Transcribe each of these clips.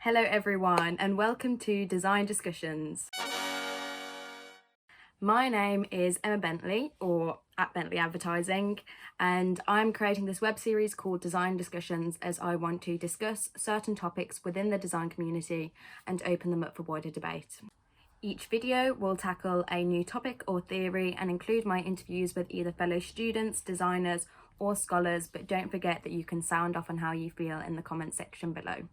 Hello everyone and welcome to Design Discussions. My name is Emma Bentley, or at Bentley Advertising, and I'm creating this web series called Design Discussions as I want to discuss certain topics within the design community and open them up for wider debate. Each video will tackle a new topic or theory and include my interviews with either fellow students, designers or scholars, but don't forget that you can sound off on how you feel in the comment section below.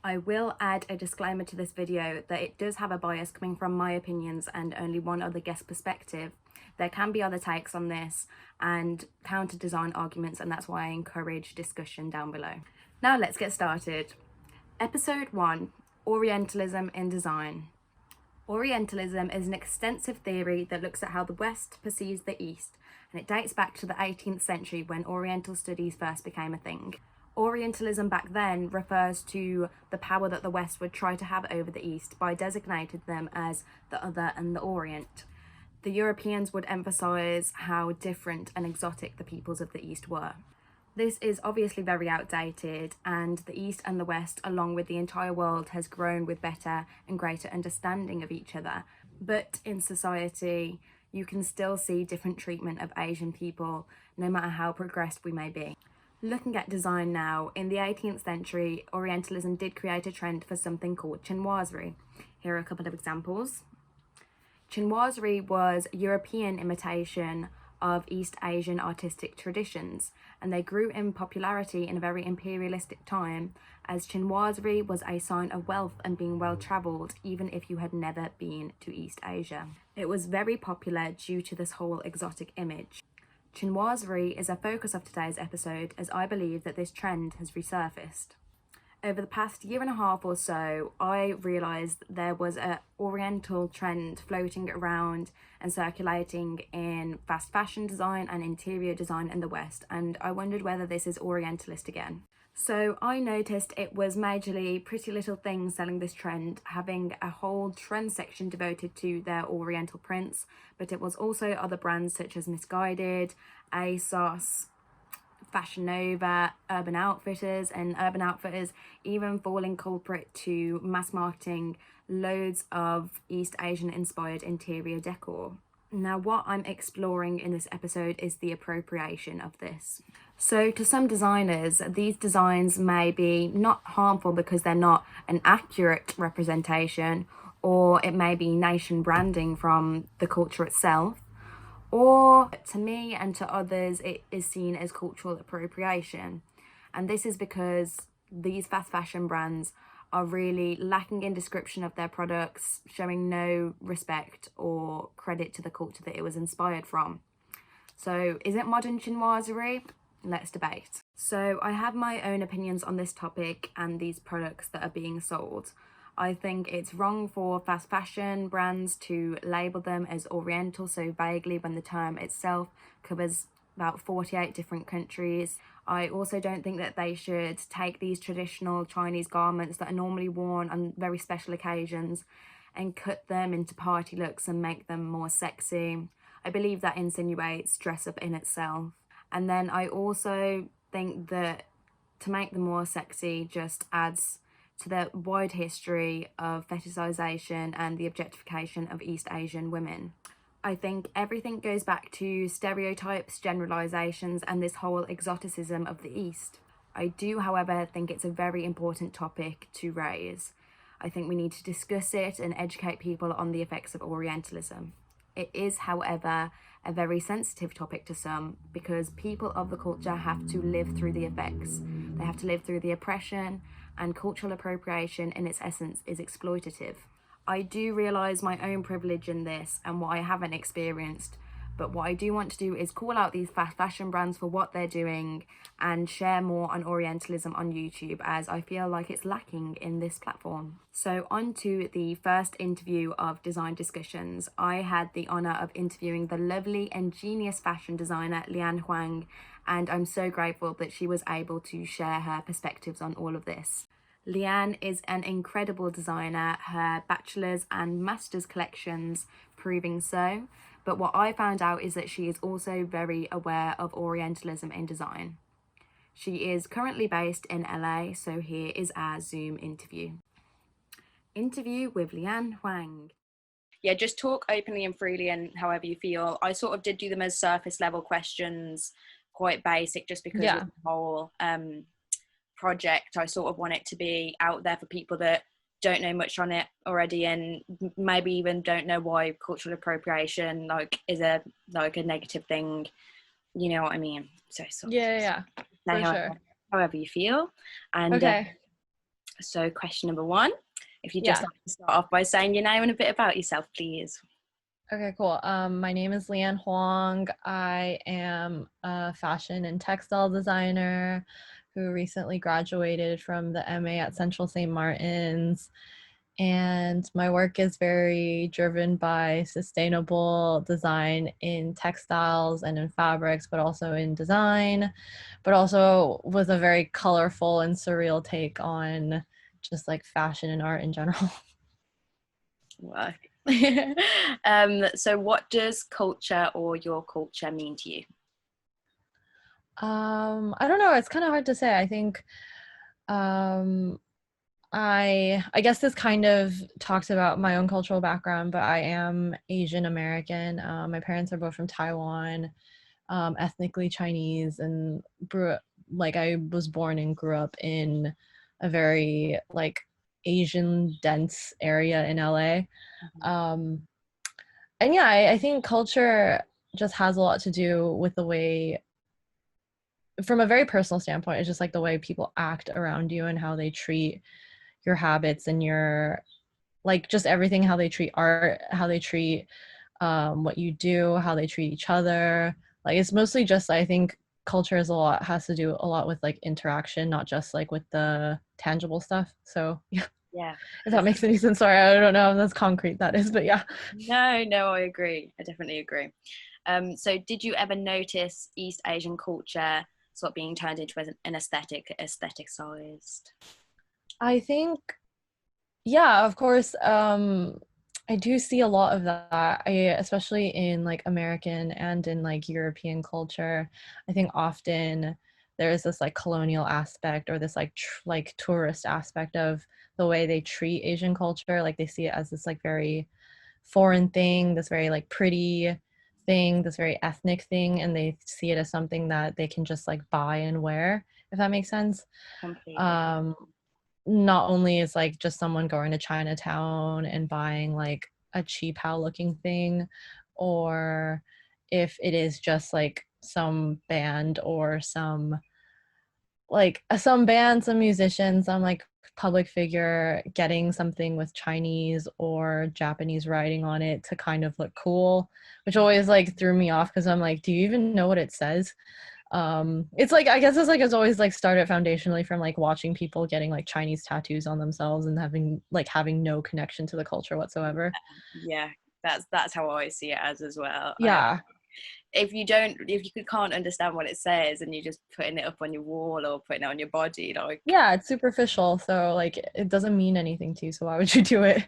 I will add a disclaimer to this video that it does have a bias coming from my opinions and only one other guest perspective. There can be other takes on this and counter design arguments, and that's why I encourage discussion down below. Now let's get started. Episode 1, Orientalism in Design. Orientalism is an extensive theory that looks at how the West perceives the East, and it dates back to the 18th century when Oriental studies first became a thing. Orientalism back then refers to the power that the West would try to have over the East by designating them as the other and the Orient. The Europeans would emphasise how different and exotic the peoples of the East were. This is obviously very outdated, and the East and the West, along with the entire world, has grown with better and greater understanding of each other. But in society, you can still see different treatment of Asian people, no matter how progressed we may be. Looking at design now, in the 18th century, Orientalism did create a trend for something called chinoiserie. Here are a couple of examples. Chinoiserie was European imitation of East Asian artistic traditions, and they grew in popularity in a very imperialistic time, as chinoiserie was a sign of wealth and being well-travelled, even if you had never been to East Asia. It was very popular due to this whole exotic image. Chinoiserie is a focus of today's episode, as I believe that this trend has resurfaced. Over the past year and a half or so, I realised there was an Oriental trend floating around and circulating in fast fashion design and interior design in the West, and I wondered whether this is Orientalist again. So I noticed it was majorly Pretty Little Things selling this trend, having a whole trend section devoted to their Oriental prints, but it was also other brands such as Misguided, ASOS, Fashion Nova, Urban Outfitters, and Urban Outfitters even falling culprit to mass marketing loads of East Asian inspired interior decor. Now, what I'm exploring in this episode is the appropriation of this. So to some designers, these designs may be not harmful because they're not an accurate representation, or it may be nation branding from the culture itself, or to me and to others, it is seen as cultural appropriation. And this is because these fast fashion brands are really lacking in description of their products, showing no respect or credit to the culture that it was inspired from. So is it modern chinoiserie? Let's debate. So I have my own opinions on this topic and these products that are being sold. I think it's wrong for fast fashion brands to label them as Oriental so vaguely when the term itself covers about 48 different countries. I also don't think that they should take these traditional Chinese garments that are normally worn on very special occasions and cut them into party looks and make them more sexy. I believe that insinuates dress up in itself. And then I also think that to make them more sexy just adds to the wide history of fetishization and the objectification of East Asian women. I think everything goes back to stereotypes, generalizations, and this whole exoticism of the East. I do, however, think it's a very important topic to raise. I think we need to discuss it and educate people on the effects of Orientalism. It is, however, a very sensitive topic to some, because people of the culture have to live through the effects. They have to live through the oppression, and cultural appropriation in its essence is exploitative. I do realise my own privilege in this and what I haven't experienced, but what I do want to do is call out these fast fashion brands for what they're doing and share more on Orientalism on YouTube, as I feel like it's lacking in this platform. So on to the first interview of Design Discussions. I had the honour of interviewing the lovely and genius fashion designer Leeann Huang, and I'm so grateful that she was able to share her perspectives on all of this. Leeann is an incredible designer, her bachelor's and master's collections proving so, but what I found out is that she is also very aware of Orientalism in design. She is currently based in LA, so here is our Zoom interview. Interview with Leeann Huang. Yeah, just talk openly and freely and however you feel. I sort of did do them as surface level questions, quite basic, just because with Yeah. the whole project, I sort of want it to be out there for people that don't know much on it already and maybe even don't know why cultural appropriation is a negative thing. You know what I mean? So sort of Yeah, say for sure. however you feel. And Okay. so question number one, if you just Yeah. like to start off by saying your name and a bit about yourself, please. Okay, cool. My name is Leeann Huang. I am a fashion and textile designer who recently graduated from the MA at Central St. Martin's. And my work is very driven by sustainable design in textiles and in fabrics, but also in design, but also with a very colorful and surreal take on just like fashion and art in general. Wow. So what does culture or your culture mean to you? I don't know. It's kind of hard to say. I think um, I guess this kind of talks about my own cultural background, but I am Asian American. My parents are both from Taiwan, ethnically Chinese, and like I was born and grew up in a very like Asian dense area in LA. Um, and yeah, I think culture just has a lot to do with the way, from a very personal standpoint, it's just like the way people act around you and how they treat your habits and your like just everything, how they treat art, how they treat what you do, how they treat each other. Like it's mostly just, I think culture is has to do a lot with like interaction, not just like with the tangible stuff. So yeah, Yeah. if that makes any sense. Sorry, I don't know if that's concrete that is, but yeah. No, I agree. I definitely agree. So did you ever notice East Asian culture sort of being turned into an aestheticized? I think, yeah, of course. I do see a lot of that. Especially in like American and in like European culture. I think often there's this like colonial aspect or this like like tourist aspect of the way they treat Asian culture. Like they see it as this like very foreign thing, this very like pretty thing, this very ethnic thing, and they see it as something that they can just like buy and wear, if that makes sense. Completely. Um, Not only is like just someone going to Chinatown and buying like a cheap how looking thing, or if it is just like some band or some band, some musician, some like public figure getting something with Chinese or Japanese writing on it to kind of look cool, which always like threw me off because I'm like, do you even know what it says? It's like, I guess it's always like started foundationally from like watching people getting like Chinese tattoos on themselves and having no connection to the culture whatsoever. Yeah, that's how I see it as well. Yeah. If you can't understand what it says and you're just putting it up on your wall or putting it on your body, like Yeah, it's superficial, so like it doesn't mean anything to you, so why would you do it?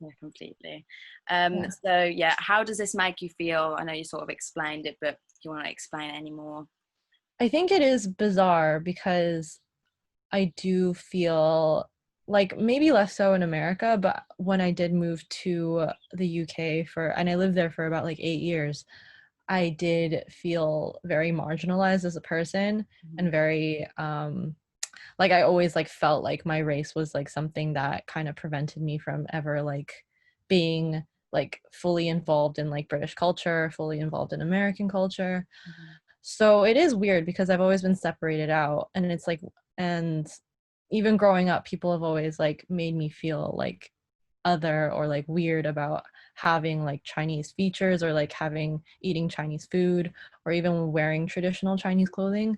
yeah, completely. Yeah. So yeah, how does this make you feel? I know you sort of explained it, but do you want to explain it anymore? I think it is bizarre because I do feel like maybe less so in America, but when I did move to the UK and I lived there for about like 8 years, I did feel very marginalized as a person Mhm. and very like I always like felt like my race was like something that kind of prevented me from ever like being like fully involved in like British culture, fully involved in American culture. Mhm. So it is weird because I've always been separated out, and it's like, and even growing up, people have always like made me feel like other or like weird about having like Chinese features or like eating Chinese food or even wearing traditional Chinese clothing.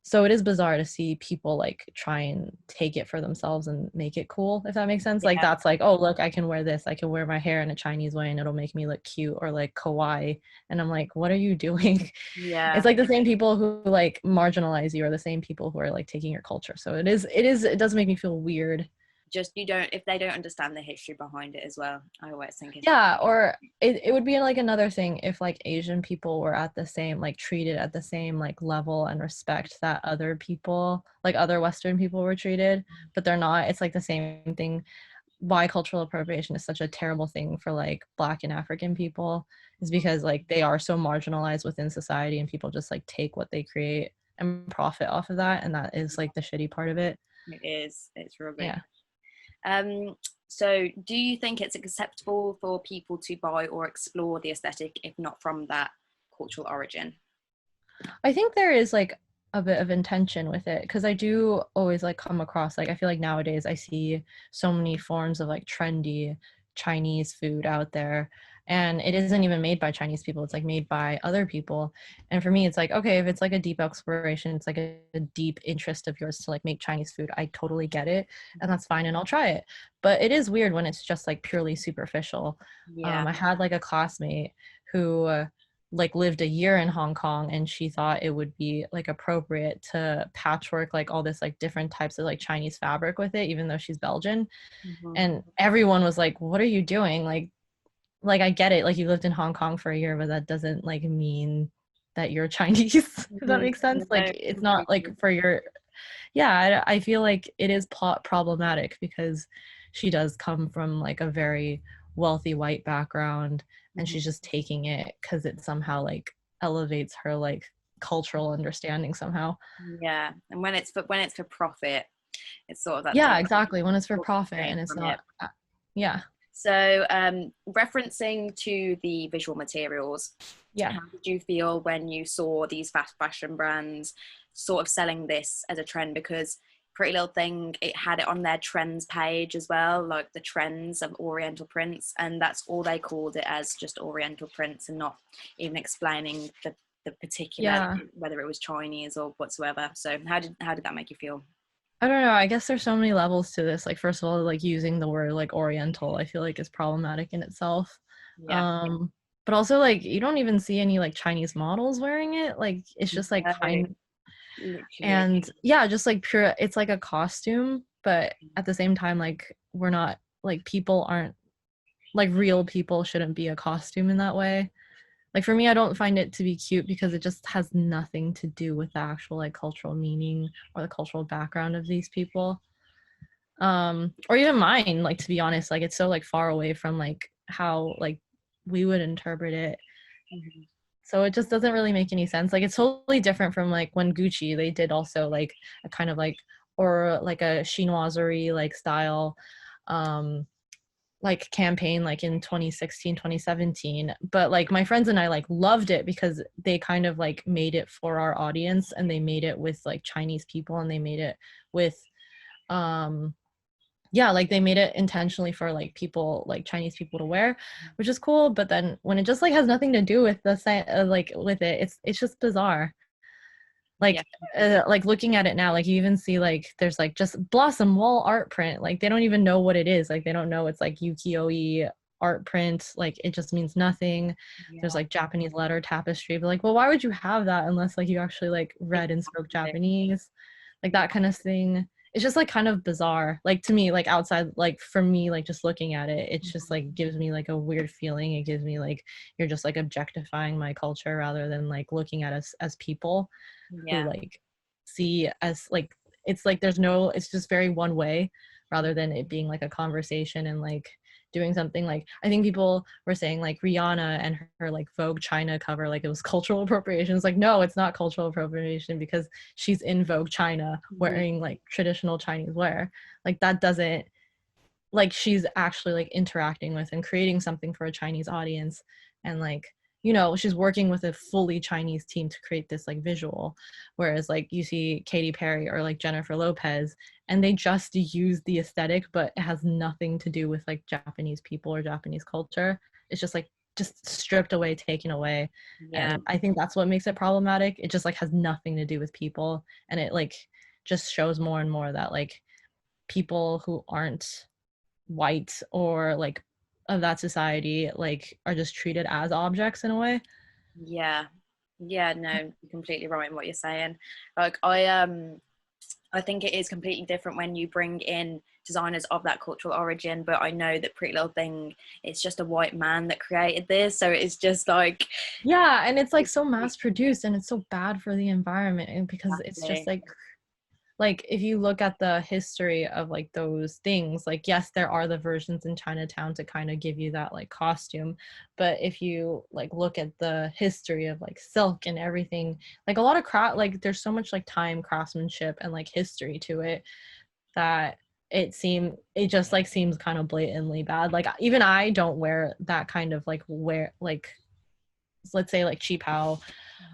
So it is bizarre to see people like try and take it for themselves and make it cool, if that makes sense. Like Yeah, that's like, oh, look, I can wear this. I can wear my hair in a Chinese way and it'll make me look cute or like kawaii. And I'm like, what are you doing? It's yeah. like the same people who like marginalize you are the same people who are like taking your culture. So it does make me feel weird. Just you don't if they don't understand the history behind it as well. I always think it's Yeah, or it would be like another thing if like Asian people were at the same like treated at the same like level and respect that other people, like other Western people were treated, but they're not. It's like the same thing why cultural appropriation is such a terrible thing for like Black and African people is because like they are so marginalized within society, and people just like take what they create and profit off of that, and that is like the shitty part of it. It is. It's rubbish. Yeah. So do you think it's acceptable for people to buy or explore the aesthetic if not from that cultural origin? I think there is like a bit of intention with it, because I do always like come across, like I feel like nowadays I see so many forms of like trendy Chinese food out there, and it isn't even made by Chinese people, it's like made by other people. And for me it's like, okay, if it's like a deep exploration, it's like a deep interest of yours to like make Chinese food, I totally get it, and that's fine, and I'll try it. But it is weird when it's just like purely superficial. Yeah. I had like a classmate who like lived a year in Hong Kong, and she thought it would be like appropriate to patchwork like all this like different types of like Chinese fabric with it, even though she's Belgian. Mm-hmm. And everyone was like, what are you doing? Like I get it, like you lived in Hong Kong for a year, but that doesn't like mean that you're Chinese. If that makes sense. Like it's not like for your, yeah, I feel like it is problematic because she does come from like a very wealthy white background, and she's just taking it because it somehow like elevates her like cultural understanding somehow. Yeah, and when it's for profit, it's sort of that Yeah, thing. exactly, when it's for profit Gain and it's from it. not yeah. So, referencing to the visual materials, Yeah. how did you feel when you saw these fast fashion brands sort of selling this as a trend? Because Pretty Little Thing, it had it on their trends page as well, like the trends of Oriental prints, and that's all they called it, as just Oriental prints, and not even explaining the particular, Yeah, whether it was Chinese or whatsoever. So how did that make you feel? I don't know, I guess there's so many levels to this. Like first of all, like using the word like Oriental I feel like is problematic in itself. Yeah. um but also like you don't even see any like Chinese models wearing it, like it's just like No, kind. literally. And yeah, just like pure, it's like a costume, but at the same time like we're not like, people aren't like, real people shouldn't be a costume in that way. Like for me, I don't find it to be cute because it just has nothing to do with the actual like cultural meaning or the cultural background of these people. Or even mine, like to be honest, like it's so like far away from like how like we would interpret it. Mhm. So it just doesn't really make any sense. Like it's totally different from like when Gucci, they did also like a kind of like, or like a chinoiserie like style like campaign like in 2016, 2017. But like my friends and I like loved it because they kind of like made it for our audience, and they made it with like Chinese people, and they made it with um yeah, like they made it intentionally for like people, like Chinese people to wear, which is cool. But then when it just like has nothing to do with the like with it, it's just bizarre. Yeah. Like looking at it now, like you even see like there's like just blossom wall art print, like they don't even know what it is, like they don't know it's like ukiyo-e art print, like it just means nothing. There's Yeah. like Japanese letter tapestry, but like, well, why would you have that unless like you actually like read and spoke Exactly. Japanese, like Yeah. that kind of thing. It's just like kind of bizarre, like to me, like outside, like for me, like just looking at it, it's just like gives me like a weird feeling. It gives me like you're just like objectifying my culture rather than like looking at us as people who Yeah. like see as like, it's like there's no, it's just very one way rather than it being like a conversation and like doing something. Like I think people were saying like Rihanna and her like Vogue China cover, like it was cultural appropriation. It's like, no, it's not cultural appropriation because she's in Vogue China Mhm. wearing like traditional Chinese wear. Like that doesn't, like she's actually like interacting with and creating something for a Chinese audience, and like, you know, she's working with a fully Chinese team to create this like visual. Whereas like you see Katy Perry or like Jennifer Lopez, and they just use the aesthetic, but it has nothing to do with like Japanese people or Japanese culture. It's just like just stripped away, taken away. Yeah. And I think that's what makes it problematic. It just like has nothing to do with people, and it like just shows more and more that like people who aren't white or like of that society like are just treated as objects in a way. Yeah. Yeah, no, you're completely right in what you're saying. Like I think it is completely different when you bring in designers of that cultural origin, but I know that Pretty Little Thing, it's just a white man that created this, so it's just like Yeah, and it's like so mass produced, and it's so bad for the environment, and because it's just exactly. like like if you look at the history of like those things, like yes, there are the versions in Chinatown to kind of give you that like costume, but if you like look at the history of like silk and everything, like a lot of craft, like there's so much like time, craftsmanship, and like history to it, that it just like seems kind of blatantly bad. Like even I don't wear that kind of like wear, like let's say like qipao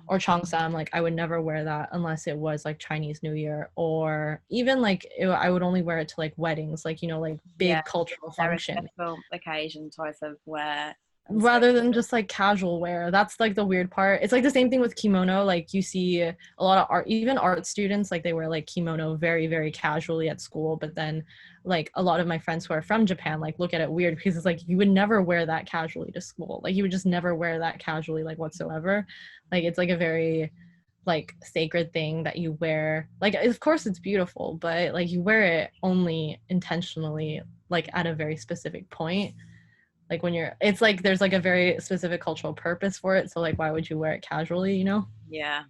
or cheongsam. Like I would never wear that unless it was like Chinese New Year, or even like I would only wear it to like weddings, like, you know, like Yeah, big cultural there are function, special occasion type of wear and stuff. rather than just like casual wear. That's like the weird part. It's like the same thing with kimono. Like you see a lot of art, even art students, like they wear like kimono very, very casually at school. But then like a lot of my friends who are from Japan like look at it weird, because it's like you would never wear that casually to school. Like you would just never wear that casually like whatsoever. Like it's like a very like sacred thing that you wear. Like of course it's beautiful, but like you wear it only intentionally, like at a very specific point. Like when you're, it's like there's like a very specific cultural purpose for it, so like why would you wear it casually, you know? Yeah.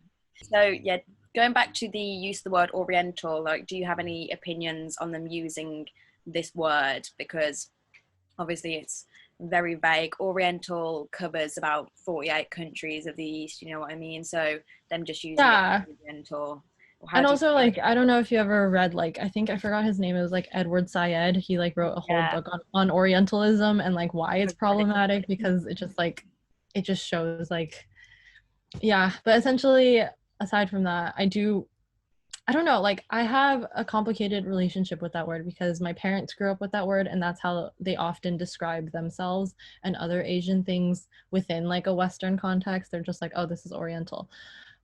So yeah, going back to the use of the word Oriental, like, do you have any opinions on them using this word? Because obviously it's very vague. Oriental covers about 48 countries of the East, you know what I mean? So them just using it Yeah. Oriental. How And do you also, feel? like, I don't know if you ever read, like, I think I forgot his name. It was like Edward Syed. He like wrote a whole Yeah. book on Orientalism and like why it's I've read it. problematic, because it just like it just shows like, yeah. But essentially, aside from that, I don't know, like I have a complicated relationship with that word, because my parents grew up with that word and that's how they often describe themselves and other Asian things within like a Western context. They're just like, oh, this is Oriental.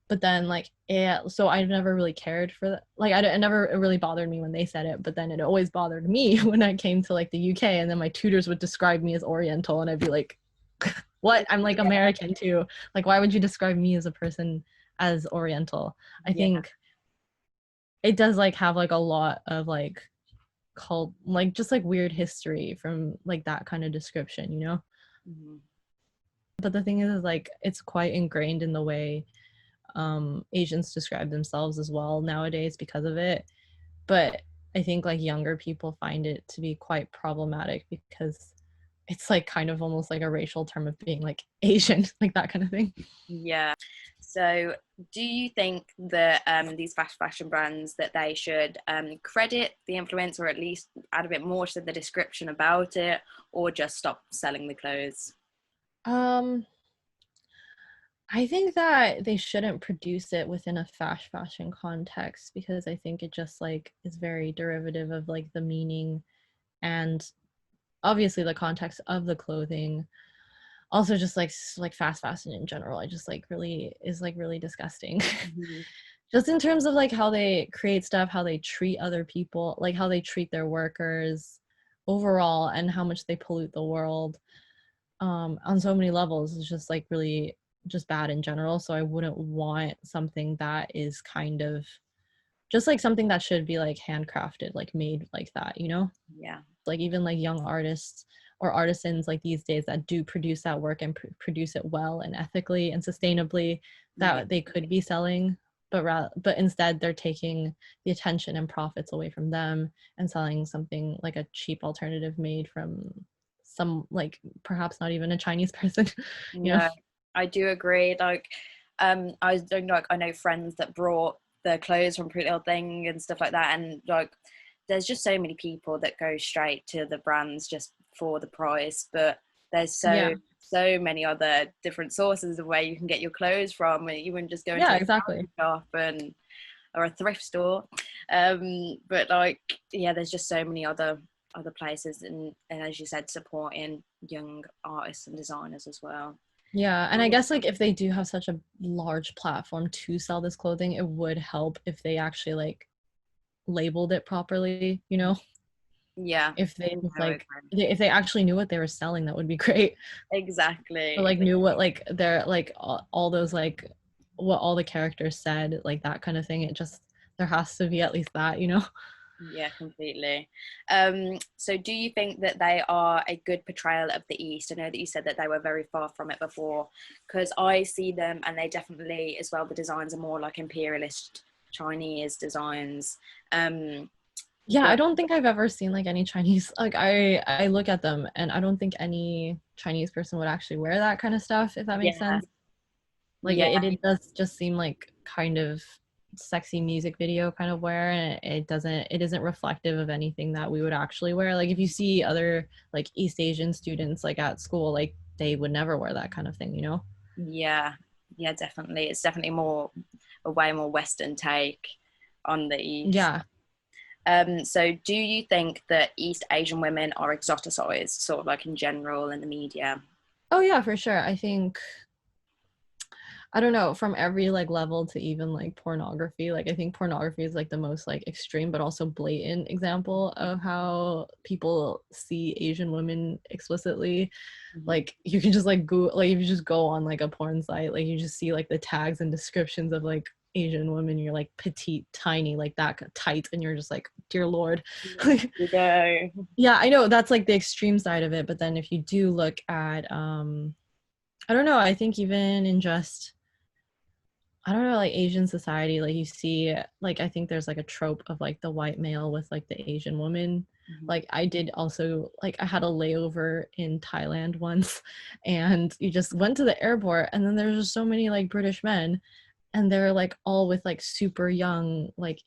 But then like, yeah, so I never really cared for that. Like it never, it really bothered me when they said it, but then it always bothered me when I came to like the UK, and then my tutors would describe me as Oriental and I'd be like, what? I'm like American too. Like why would you describe me as a person as Oriental? I Yeah. think it does like have like a lot of like cult, like just like weird history from like that kind of description, you know? Mhm. But the thing is like it's quite ingrained in the way Asians describe themselves as well nowadays because of it. But I think like younger people find it to be quite problematic, because it's like kind of almost like a racial term of being like Asian, like that kind of thing. Yeah. So, do you think that these fast fashion brands, that they should credit the influencer, or at least add a bit more to the description about it, or just stop selling the clothes? Um, I think that they shouldn't produce it within a fast fashion context, because I think it just like is very derivative of like the meaning and obviously the context of the clothing. Also just like fast fashion in general, I just like really is like really disgusting. Mhm. Just in terms of like how they create stuff, how they treat other people, like how they treat their workers overall, and how much they pollute the world on so many levels. It's just like really just bad in general. So I wouldn't want something that is kind of just like something that should be like handcrafted, like made like that, you know? Yeah. Like even like young artists or artisans like these days that do produce that work and produce it well and ethically and sustainably, Yeah. that they could be selling, but instead they're taking the attention and profits away from them and selling something like a cheap alternative made from some like perhaps not even a Chinese person, you know? No, I do agree. Like, I was doing, like, I know friends that brought their clothes from Pretty Little Thing and stuff like that, and like, there's just so many people that go straight to the brands just for the price, but there's Yeah. so many other different sources of where you can get your clothes from. You wouldn't just go into Yeah, a exactly. shop and or a thrift store, but like, yeah, there's just so many other places, and as you said, supporting young artists and designers as well. Yeah, and I guess like if they do have such a large platform to sell this clothing, it would help if they actually like labeled it properly, you know? Yeah, If they no, just I like agree. if they actually knew what they were selling, that would be great. Or Exactly. like knew what like their like all those like what all the characters said, like that kind of thing. It just there has to be at least that, you know? Yeah, completely. So do you think that they are a good portrayal of the East? I know that you said that they were very far from it before, because I see them and they definitely, as well, the designs are more like imperialist Chinese designs. Yeah, I But don't think I've ever seen like any Chinese, like I look at them and I don't think any Chinese person would actually wear that kind of stuff, if that makes yeah, sense. Like yeah, it does just seem like kind of sexy music video kind of wear, and it isn't reflective of anything that we would actually wear. Like if you see other like East Asian students like at school, like they would never wear that kind of thing, you know? yeah, yeah, definitely. It's definitely more a way more Western take on the East. Yeah. So do you think that East Asian women are exoticized, sort of like in general in the media? Oh yeah, for sure. I think I don't know, from every like level to even like pornography. Like I think pornography is like the most like extreme but also blatant example of how people see Asian women explicitly. Mhm. Like you can just like go like if you just go on like a porn site, like you just see like the tags and descriptions of like Asian women, you're like petite, tiny, like that tight, and you're just like, dear Lord. Like You go. yeah, I know that's like the extreme side of it, but then if you do look at I don't know, I think even in just I don't know, like Asian society, like you see, like I think there's like a trope of like the white male with like the Asian woman. Mhm. Like I did also, like I had a layover in Thailand once, and you just went to the airport, and then there's just so many like British men, and they're like all with like super young, like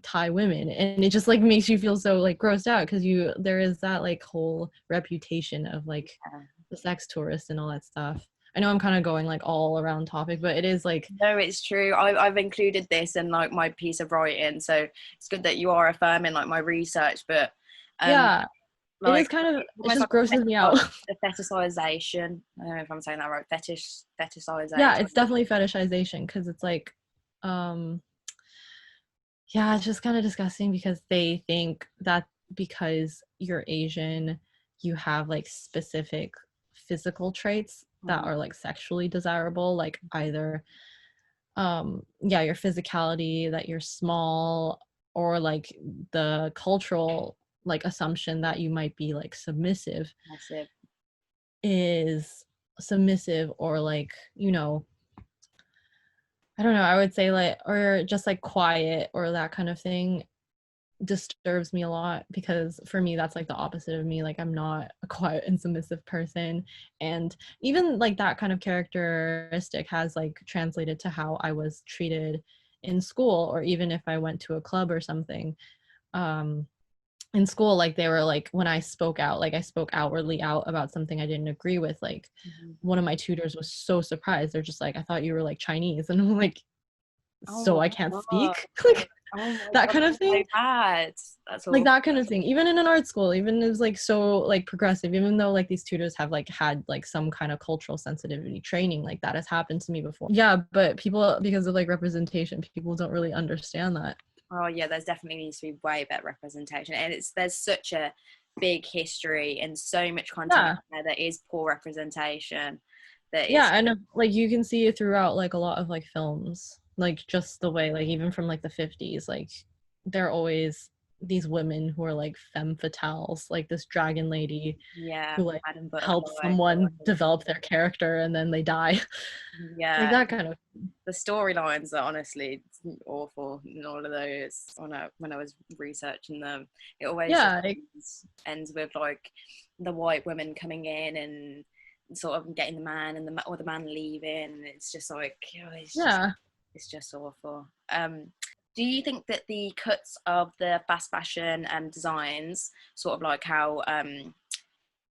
Thai women, and it just like makes you feel so like grossed out because there is that like whole reputation of like the sex tourist and all that stuff. I know I'm kind of going like all around topic, but it is like No, it's true. I've included this in like my piece of writing, so it's good that you are affirming like my research. But um, yeah, it is like kind of it almost just like grosses me out. a fetishization. I don't know if I'm saying that right. Yeah, Fetishization. it's definitely fetishization because it's like um yeah, it's just kind of disgusting because they think that because you're Asian, you have like specific physical traits that Mhm. are like sexually desirable, like either yeah, your physicality, that you're small, or like the cultural like assumption that you might be like Massive. is submissive or like, you know, I don't know, I would say like or just like quiet or that kind of thing disturbs me a lot because for me that's like the opposite of me. Like I'm not a quiet and submissive person, and even like that kind of characteristic has like translated to how I was treated in school, or even if I went to a club or something. um in school, like they were like when I spoke out, like I spoke outwardly out about something I didn't agree with, like Mhm. one of my tutors was so surprised. They're just like, I thought you were like Chinese, and I'm like, so Oh I my can't god. speak. Like Oh my that god. kind of That's so thing. bad. That's Like all. that kind of thing, even in an art school, even it was like so like progressive, even though like these tutors have like had like some kind of cultural sensitivity training, like that has happened to me before. Yeah, but people, because of like representation, people don't really understand that. Oh yeah, there's definitely needs to be way better representation, and there's such a big history and so much content Yeah, out there that is poor representation. That yeah, is. and like you can see it throughout like a lot of like films, like just the way like even from like the 50s, like they're always these women who are like femme fatales, like this dragon lady Yeah, who like Madam helps Butterfly. someone develop their character and then they die. Like Yeah, that kind of. the storylines are honestly awful in all of those. When I was researching them, it always just Yeah, ends with like the white women coming in and sort of getting the man and or the man leaving. And it's just like, you know, yeah. it's just awful. Do you think that the cuts of the fast fashion designs, sort of like how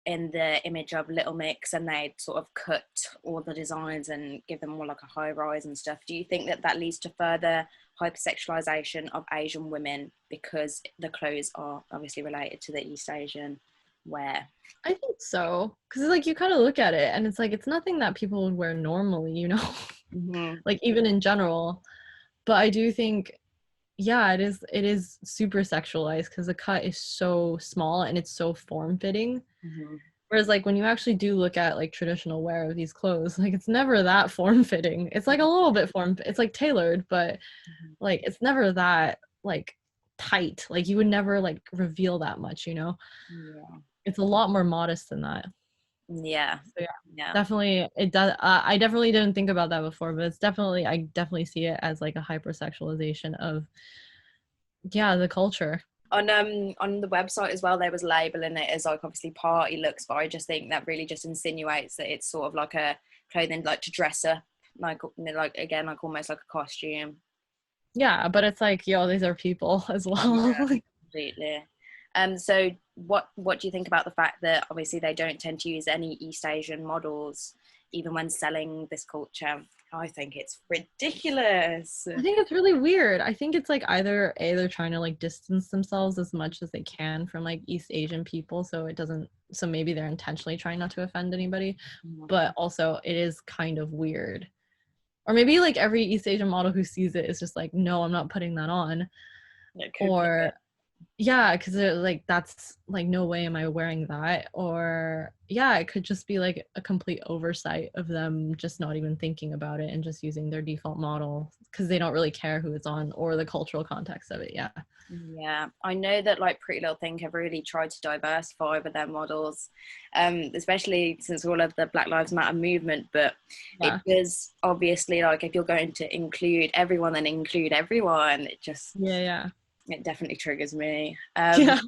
in the image of Little Mix, and they sort of cut all the designs and give them more like a high rise and stuff. Do you think that that leads to further hypersexualization of Asian women because the clothes are obviously related to the East Asian wear? I think so. Because like you kind of look at it and it's like it's nothing that people would wear normally, you know? Mm-hmm. Like even in general. But I do think yeah, it is super sexualized because the cut is so small and it's so form fitting. Mm-hmm. Whereas like when you actually do look at like traditional wear of these clothes, like it's never that form fitting. It's like a little bit it's like tailored, but like it's never that like tight. Like you would never like reveal that much, you know? Yeah. It's a lot more modest than that. Yeah. So yeah, Yeah. definitely it does. I definitely didn't think about that before, but it's definitely, I definitely see it as like a hypersexualization of, yeah, the culture. On the website as well, they was labeling it as like obviously party looks, but I just think that really just insinuates that it's sort of like a clothing like to dress up, like again, like almost like a costume. Yeah, but it's like, yo, these are people as well. Yeah, completely. So what do you think about the fact that obviously they don't tend to use any East Asian models even when selling this culture? I think it's ridiculous. I think it's really weird. I think it's like either A, they're trying to like distance themselves as much as they can from like East Asian people, so it doesn't, so maybe they're intentionally trying not to offend anybody, but also it is kind of weird. Or maybe like every East Asian model who sees it is just like, no, I'm not putting that on. It could be. Or yeah, because like that's like, no way am I wearing that. Or yeah, it could just be like a complete oversight of them just not even thinking about it and just using their default model because they don't really care who it's on or the cultural context of it. Yeah. Yeah, I know that like Pretty Little Thing have really tried to diversify with their models, especially since all of the Black Lives Matter movement. But it Yeah. does obviously, like, if you're going to include everyone, then include everyone. It just, Yeah. it definitely triggers me. Yeah.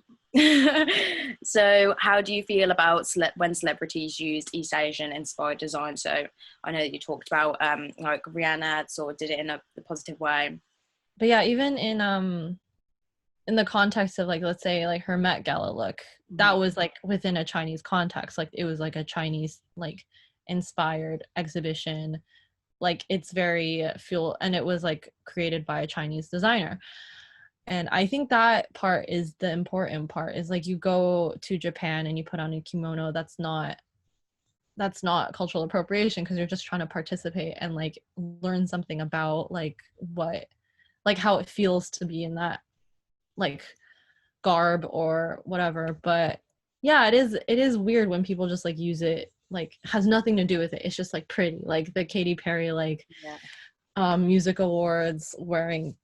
So how do you feel about when celebrities used East Asian inspired design? So I know that you talked about like Rihanna sort of did it in a positive way. But yeah, even in the context of like, let's say like her Met Gala look, that was like within a Chinese context. Like it was like a Chinese like inspired exhibition. Like it's very fuel, and it was like created by a Chinese designer. And I think that part is the important part, is like you go to Japan and you put on a kimono, that's not cultural appropriation because you're just trying to participate and like learn something about like what, like how it feels to be in that like garb or whatever. But yeah, it is weird when people just like use it, like has nothing to do with it, it's just like pretty, like the Katy Perry like Yeah. music awards wearing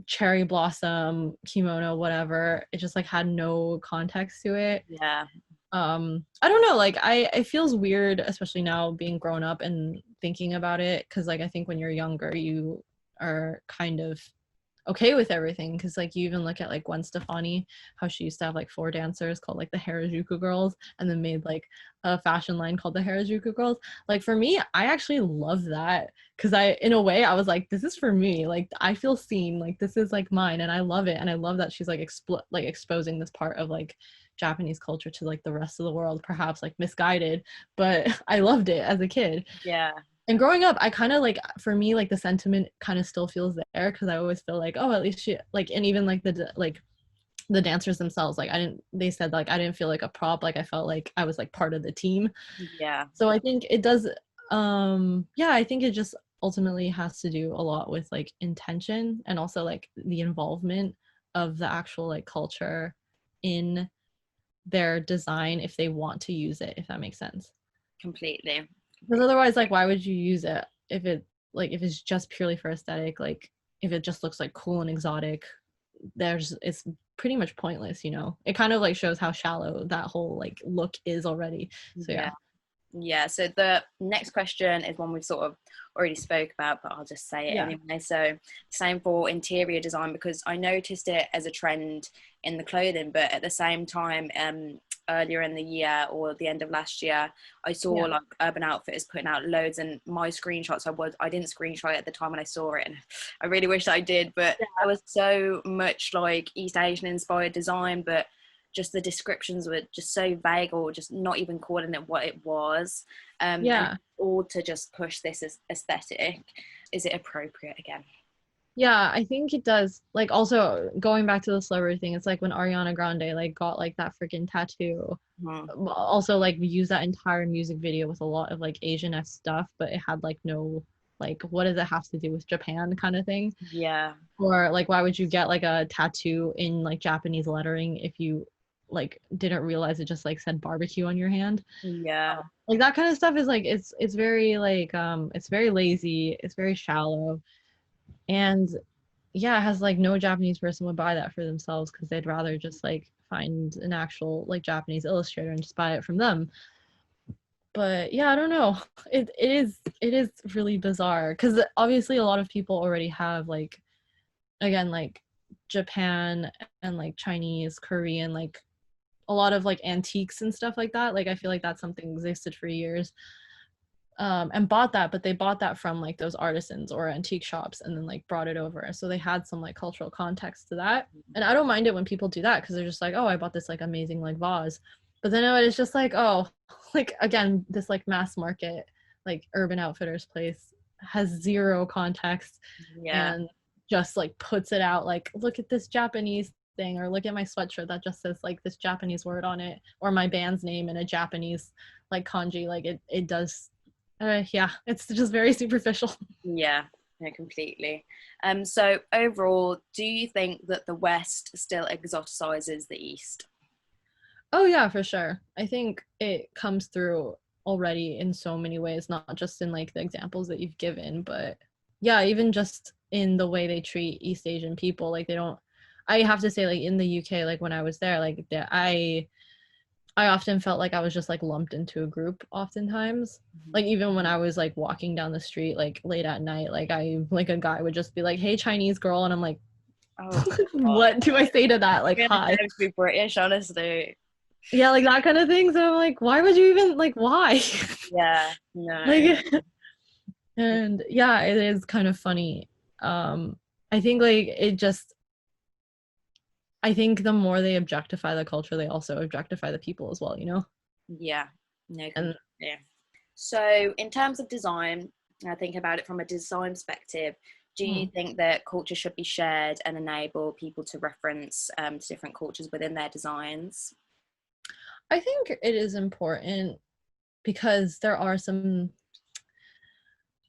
cherry blossom kimono, whatever, it just like had no context to it. Yeah. I don't know, like it feels weird, especially now being grown up and thinking about it, because like I think when you're younger you are kind of okay with everything, because like you even look at like Gwen Stefani, how she used to have like 4 dancers called like the Harajuku girls, and then made like a fashion line called the Harajuku girls. Like for me, I actually love that, because I, in a way, I was like, this is for me, like I feel seen, like this is like mine, and I love it. And I love that she's like like exposing this part of like Japanese culture to like the rest of the world, perhaps like misguided, but I loved it as a kid. Yeah. And growing up, I kind of like, for me, like the sentiment kind of still feels there, because I always feel like, oh, at least she like, and even like the dancers themselves, like I didn't, they said like I didn't feel like a prop, like I felt like I was like part of the team. Yeah. So I think it does, yeah, I think it just ultimately has to do a lot with like intention, and also like the involvement of the actual like culture in their design, if they want to use it, if that makes sense. Completely. Because otherwise, like, why would you use it if it, like, if it's just purely for aesthetic? Like, if it just looks like cool and exotic, it's pretty much pointless, you know. It kind of like shows how shallow that whole like look is already. So Yeah. yeah. Yeah, so the next question is one we've sort of already spoke about, but I'll just say it Yeah. anyway. So same for interior design, because I noticed it as a trend in the clothing, but at the same time, earlier in the year or the end of last year, I saw Yeah. like Urban Outfitters putting out loads, and my screenshots, I didn't screenshot it at the time when I saw it, and I really wish I did, but there was so much like East Asian inspired design, but just the descriptions were just so vague, or just not even calling it what it was, Yeah. and all to just push this as aesthetic. Is it appropriate again? Yeah, I think it does. Like, also going back to the celebrity thing, it's like when Ariana Grande like got like that freaking tattoo. Also, like we use that entire music video with a lot of like Asian-esque stuff, but it had like no, like, what does it have to do with Japan kind of thing? Yeah. Or like, why would you get like a tattoo in like Japanese lettering if you like didn't realize it just like said barbecue on your hand? Yeah. Like that kind of stuff is like, it's very like it's very lazy, it's very shallow. And yeah, it has like, no Japanese person would buy that for themselves, because they'd rather just like find an actual like Japanese illustrator and just buy it from them. but yeah, I don't know. It is really bizarre because obviously a lot of people already have like, again, like Japan and like Chinese, Korean, like a lot of like antiques and stuff like that. Like I feel like that's something existed for years. And bought that, but they bought that from like those artisans or antique shops and then like brought it over. So they had some like cultural context to that. And I don't mind it when people do that because they're just like, oh, I bought this like amazing like vase. But then it's just like, oh, like again, this like mass market, like Urban Outfitters place has zero context Yeah. and just like puts it out like, look at this Japanese thing, or look at my sweatshirt that just says like this Japanese word on it, or my band's name in a Japanese like kanji. Like it does yeah, it's just very superficial. Yeah, no, completely. So overall, do you think that the West still exoticizes the East? Oh yeah, for sure. I think it comes through already in so many ways, not just in like the examples that you've given, but yeah, even just in the way they treat East Asian people. Like they don't, I have to say, like in the UK, like when I was there, like I often felt like I was just like lumped into a group oftentimes. Like even when I was like walking down the street like late at night, like a guy would just be like, "Hey, Chinese girl," and I'm like, Oh, God. what do I say to that? Like, You're gonna hi. deserve to be British, honestly. Yeah, like that kind of thing. So I'm like, why would you even like why? Yeah, no. Like and yeah, it is kind of funny. I think like it just I think the more they objectify the culture, they also objectify the people as well, you know? Yeah, no, And completely. So, in terms of design, I think about it from a design perspective. Do you think that culture should be shared and enable people to reference to different cultures within their designs? I think it is important because there are some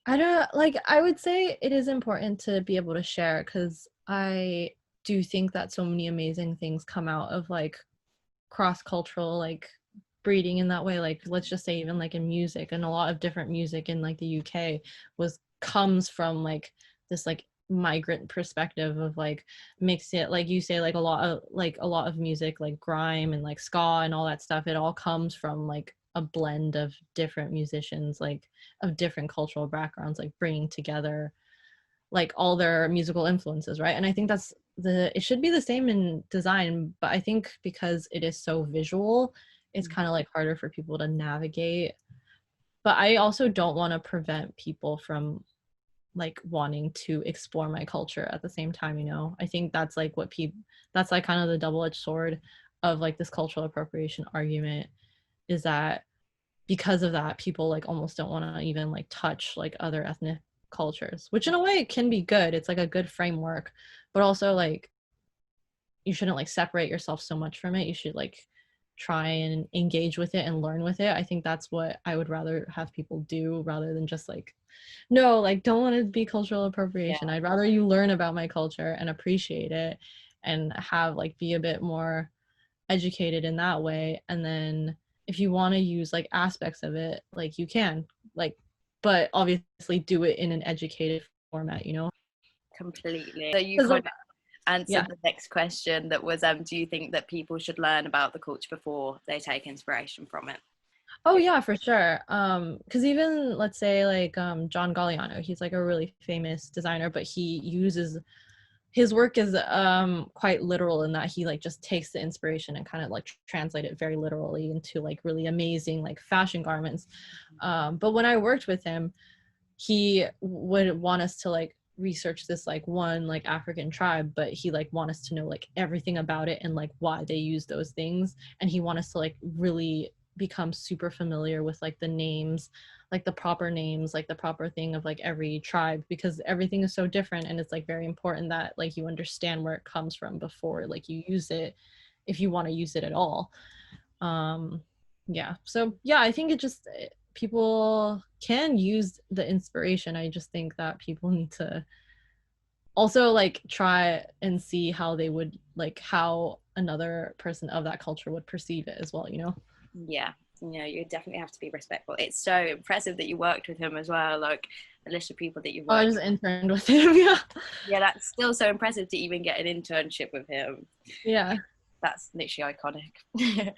I don't like I would say it is important to be able to share because I do think that so many amazing things come out of like cross-cultural like breeding in that way. Like let's just say even like in music, and a lot of different music in like the UK was comes from like this like migrant perspective of like mix it, like you say, like a lot of music like grime and like ska and all that stuff, it all comes from like a blend of different musicians, like of different cultural backgrounds, like bringing together like all their musical influences, right? And I think that's it should be the same in design, but I think because it is so visual, it's kind of like harder for people to navigate. But I also don't want to prevent people from like wanting to explore my culture at the same time, you know? I think that's like what people that's like kind of the double-edged sword of like this cultural appropriation argument, is that because of that people like almost don't want to even like touch like other ethnic cultures, which in a way can be good. It's like a good framework, but also like you shouldn't like separate yourself so much from it. You should like try and engage with it and learn with it. I think that's what I would rather have people do, rather than just like, no, like don't want to be cultural appropriation. I'd rather you learn about my culture and appreciate it and have like be a bit more educated in that way. And then if you want to use like aspects of it, like you can, like, but obviously do it in an educated format, you know? Completely. So you Because kind like of answered yeah. the next question that was, do you think that people should learn about the culture before they take inspiration from it? Oh yeah, for sure. Because even let's say like John Galliano, he's like a really famous designer, but he uses his work is quite literal in that he like just takes the inspiration and kind of like translate it very literally into like really amazing like fashion garments. But when I worked with him, he would want us to like research this like one like African tribe, but he like want us to know like everything about it and like why they use those things, and he want us to like really become super familiar with like the names, like the proper names, like the proper thing of like every tribe, because everything is so different, and it's like very important that like you understand where it comes from before like you use it, if you want to use it at all. Yeah, so yeah, I think it just people can use the inspiration. I just think that people need to also like try and see how they would like how another person of that culture would perceive it as well, you know? Yeah, you know, you definitely have to be respectful. It's so impressive that you worked with him as well, like the list of people that you've Oh, I worked just with. interned with him. Yeah. Yeah, that's still so impressive to even get an internship with him. Yeah. That's literally iconic.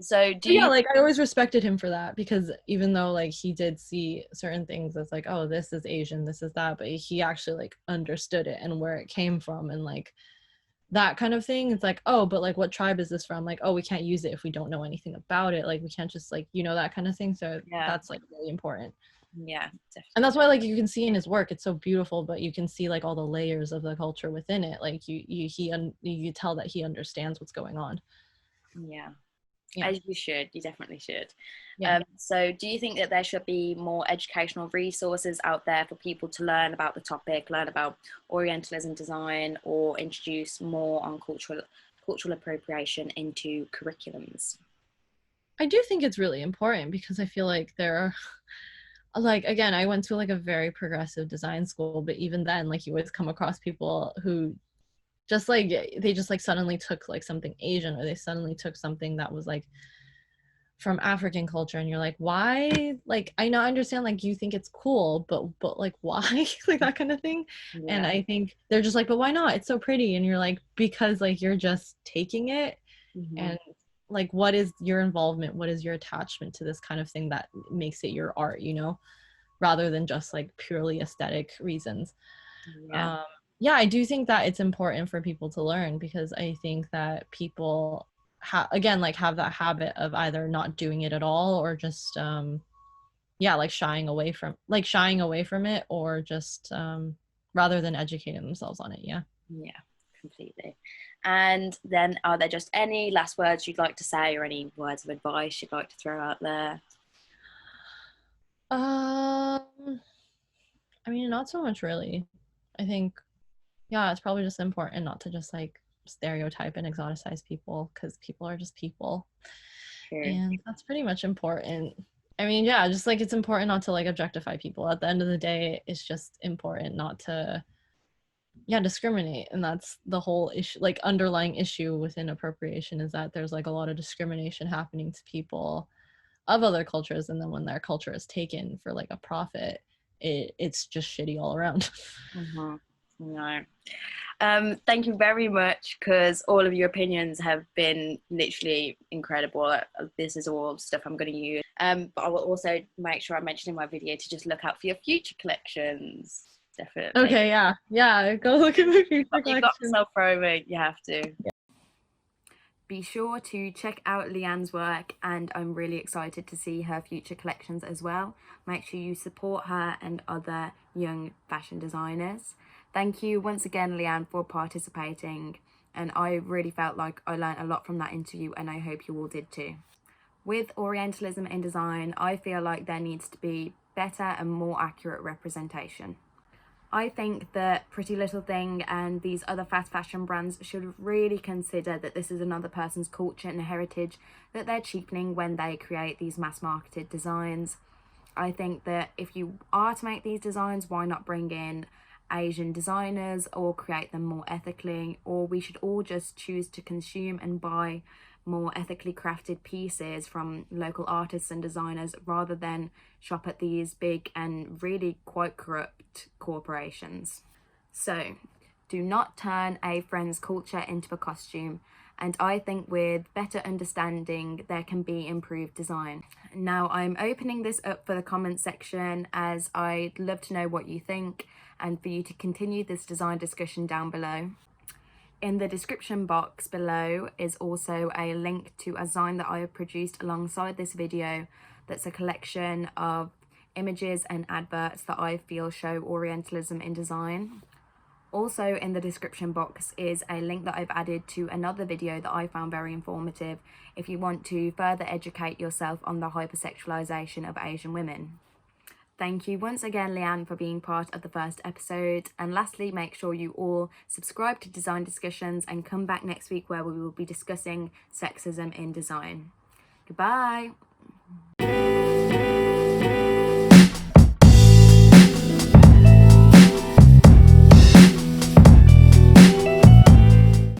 So do Yeah, you like I always respected him for that, because even though like he did see certain things as like, oh, this is Asian, this is that, but he actually like understood it and where it came from, and like that kind of thing. It's like, oh, but like what tribe is this from? Like, oh, we can't use it if we don't know anything about it. Like we can't just like, that kind of thing. So yeah, that's like really important. yeah, And definitely. that's why like you can see in his work, it's so beautiful, but you can see like all the layers of the culture within it. Like you tell that he understands what's going on. Yeah. Yeah. As you should, you definitely should. Yeah. So do you think that there should be more educational resources out there for people to learn about the topic, learn about Orientalism design, or introduce more on cultural appropriation into curriculums? I do think it's really important, because I feel like there are like, again, I went to like a very progressive design school, but even then like you always come across people who just like they just like suddenly took like something Asian, or they suddenly took something that was like from African culture, and you're like, why? Like, I know, I understand like you think it's cool, but like why? Like that kind of thing. And Yeah. I think they're just like, but why not? It's so pretty. And you're like, because like you're just taking it. Hmm. And like, what is your involvement, what is your attachment to this kind of thing that makes it your art, rather than just like purely aesthetic reasons. Yeah. um yeah, I do think that it's important for people to learn, because I think that people again like have that habit of either not doing it at all, or just yeah, like shying away from it, or just rather than educating themselves on it. Yeah. Yeah, completely. And then are there just any last words you'd like to say, or any words of advice you'd like to throw out there? um I mean, not so much really. I think, yeah, it's probably just important not to just like stereotype and exoticize people, because people are just people. True. And that's pretty much important. I mean, yeah, just like it's important not to like objectify people. At the end of the day, it's just important not to, yeah, discriminate. And that's the whole issue, like underlying issue within appropriation, is that there's like a lot of discrimination happening to people of other cultures. And then when their culture is taken for like a profit, it's just shitty all around. Mm-hmm. No. Thank you very much, because all of your opinions have been literally incredible. This is all stuff I'm going to use. But I will also make sure I mention in my video to just look out for your future collections. Definitely. Okay, yeah. Yeah, go look at my future You've got collection. self-promoting, you have to. Be sure to check out Leeann's work, and I'm really excited to see her future collections as well. Make sure you support her and other young fashion designers. Thank you once again, Leeann, for participating, and I really felt like I learned a lot from that interview, and I hope you all did too. With Orientalism in design, I feel like there needs to be better and more accurate representation. I think that Pretty Little Thing and these other fast fashion brands should really consider that this is another person's culture and heritage that they're cheapening when they create these mass marketed designs. I think that if you are to make these designs, why not bring in Asian designers or create them more ethically? Or we should all just choose to consume and buy more ethically crafted pieces from local artists and designers, rather than shop at these big and really quite corrupt corporations. So, do not turn a friend's culture into a costume. And I think with better understanding, there can be improved design. Now, I'm opening this up for the comment section, as I'd love to know what you think and for you to continue this design discussion down below. In the description box below is also a link to a ZINE that I have produced alongside this video, that's a collection of images and adverts that I feel show Orientalism in design. Also in the description box is a link that I've added to another video that I found very informative if you want to further educate yourself on the hypersexualization of Asian women. Thank you once again, Leeann, for being part of the first episode. And lastly, make sure you all subscribe to Design Discussions and come back next week, where we will be discussing sexism in design. Goodbye.